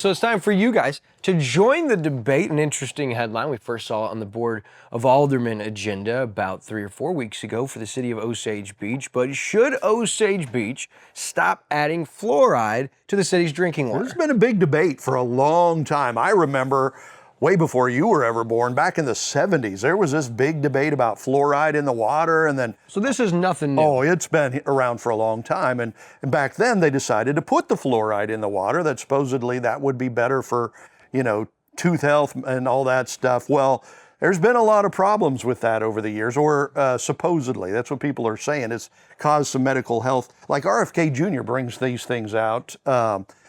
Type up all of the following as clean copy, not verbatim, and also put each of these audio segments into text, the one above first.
So it's time for you guys to join the debate. An interesting headline we first saw on the Board of Aldermen agenda about 3 or 4 weeks ago for the city of Osage Beach. But should Osage Beach stop adding fluoride to the city's drinking water? There's been a big debate for a long time. I remember way before you were ever born, back in the 70s, there was this big debate about fluoride in the water, and then... So this is nothing new. Oh, it's been around for a long time, and back then they decided to put the fluoride in the water, that supposedly that would be better for, tooth health and all that stuff. Well, there's been a lot of problems with that over the years, or supposedly, that's what people are saying, it's caused some medical health. Like RFK Jr. brings these things out,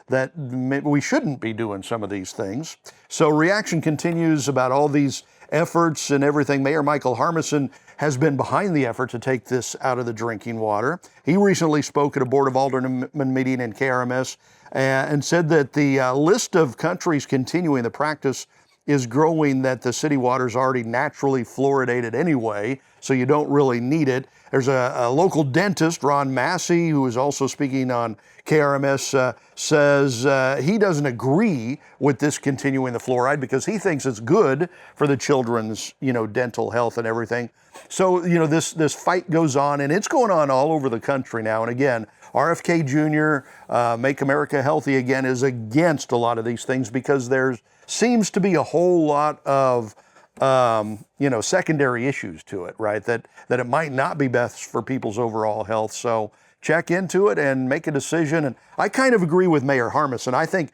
that we shouldn't be doing some of these things. So reaction continues about all these efforts and everything. Mayor Michael Harmison has been behind the effort to take this out of the drinking water. He recently spoke at a Board of Aldermen meeting in KRMS and said that the list of countries continuing the practice is growing, that the city water is already naturally fluoridated anyway, so you don't really need it. There's a local dentist, Ron Massey, who is also speaking on KRMS, says he doesn't agree with this continuing the fluoride because he thinks it's good for the children's, dental health and everything. So, this fight goes on, and it's going on all over the country now. And again, RFK Jr., Make America Healthy Again, is against a lot of these things because there seems to be a whole lot of secondary issues to it, right? That it might not be best for people's overall health. So check into it and make a decision. And I kind of agree with Mayor Harmison. I think,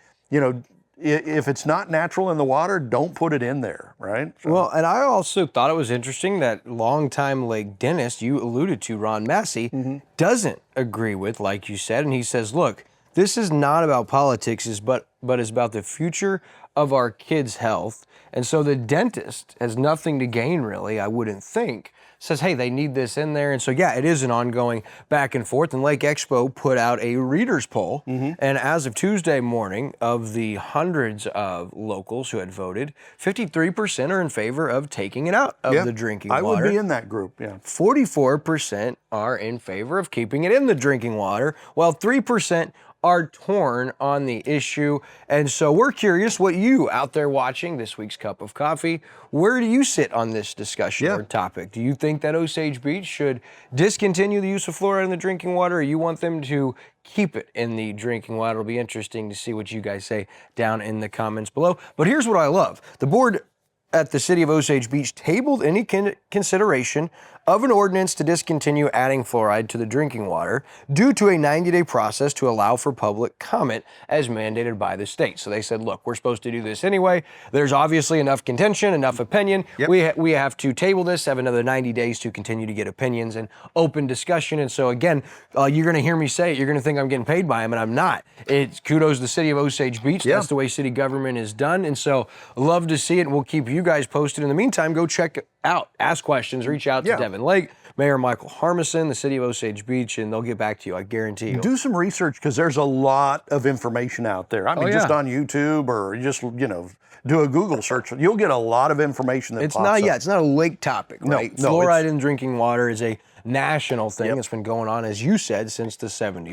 if it's not natural in the water, don't put it in there, right? So. Well, and I also thought it was interesting that longtime Lake dentist you alluded to, Ron Massey, doesn't agree with, like you said, and he says, look, this is not about politics, but it's about the future of our kids' health. And so the dentist has nothing to gain, really, I wouldn't think. Says, hey, they need this in there. And so, yeah, it is an ongoing back and forth. And Lake Expo put out a readers poll. And as of Tuesday morning, of the hundreds of locals who had voted, 53% are in favor of taking it out of the drinking water. I would be in that group, yeah. 44% are in favor of keeping it in the drinking water, while 3% are torn on the issue. And so we're curious what you out there watching this week's Cup of Coffee, where do you sit on this discussion or topic? Do you think that Osage Beach should discontinue the use of fluoride in the drinking water, or you want them to keep it in the drinking water? It'll be interesting to see what you guys say down in the comments below. But here's what I love. The board at the city of Osage Beach tabled any consideration of an ordinance to discontinue adding fluoride to the drinking water due to a 90-day process to allow for public comment as mandated by the state. So they said, look, we're supposed to do this anyway. There's obviously enough contention, enough opinion. We have to table this, have another 90 days to continue to get opinions and open discussion. And so again, you're going to hear me say it. You're going to think I'm getting paid by him, and I'm not. It's kudos to the city of Osage Beach. That's the way city government is done. And so love to see it. And we'll keep you guys posted. In the meantime, go check it out, ask questions, reach out to Devin Lake, Mayor Michael Harmison, the city of Osage Beach, and they'll get back to you, I guarantee you. Do some research, because there's a lot of information out there. I mean, just on YouTube, or just, do a Google search. You'll get a lot of information that it's not, it's not a lake topic, right? No, Fluoride in drinking water is a national thing that's been going on, as you said, since the 70s.